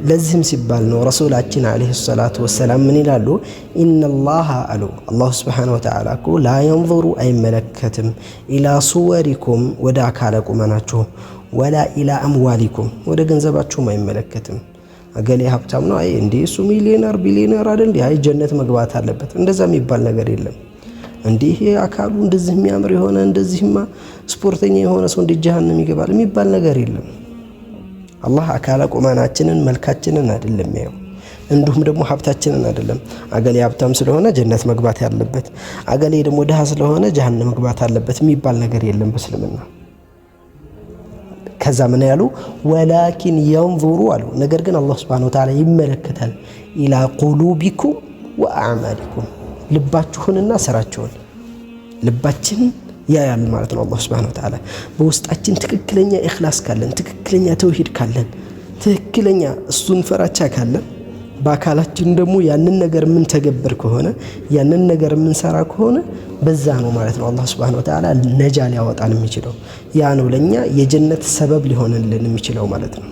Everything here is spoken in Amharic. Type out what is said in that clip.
ለዚህም ሲባል ነው ረሱላችን አለይሂ ሰላቱ ወሰላም ምን ይላሉ? ኢነላህ አሉ አላሁ ሱብሓነሁ ወተዓላ እኮ ላ የንዙሩ አይመለከትም ኢላ ሱወሪኩም ወደ አካለ ቁመናችሁ ወላ ኢላ አምዋሊኩም ወደ ገንዘባችሁም አይመለከትም። አገሌ ሀብታም ነው አይ እንዴ እሱ ሚሊዮነር ቢሊዮነር አይደል እንዴ አይ ጀነት መግባት አለበት እንደዛ የሚባል ነገር የለም። እንዲህ አካሉ እንደዚህ የሚያምር የሆነ እንደዚህማ ስፖርተኛ የሆነ ሰው እንደ ጀሃነም ይገባል የሚባል ነገር የለም። አላህ አካለ ቁመናችንን መልካችንን አይደለም ያየው፣ እንዲሁም ደግሞ ሀብታችንን አይደለም። አገሌ ሀብታም ስለሆነ ጀነት መግባት ያለበት አገሌ ደግሞ ድሃ ስለሆነ ጀሃነም መግባት አለበት የሚባል ነገር የለም በእስልምና። ከዛ ምን ያሉ ወላኪን የንዙሩ አሉ ነገር ግን አላህ ሱብሓነሁ ወተዓላ ይመለከታል ኢላ ቁሉቢኩም ወአዕማሊኩም ልባችሁንና ስራችሁን ልባችን ያያል ማለት ነው። አላህ ሱብሓነሁ ወተዓላ በውስጣችን ትክክለኛ ኢኽላስ ካለን ትክክለኛ ተውሂድ ካለን ትክክለኛ እሱን ፈራቻ ካለን በአካላችን ደግሞ ያንን ነገር ምን ተገበር ከሆነ ያንን ነገር ምን ሰራ ከሆነ በዛ ነው ማለት ነው አላህ ሱብሓነሁ ወተዓላ ነጃ ሊያወጣን የሚችለው ያ ነው ለኛ የጀነት ሰበብ ሊሆንልን የሚችለው ማለት ነው።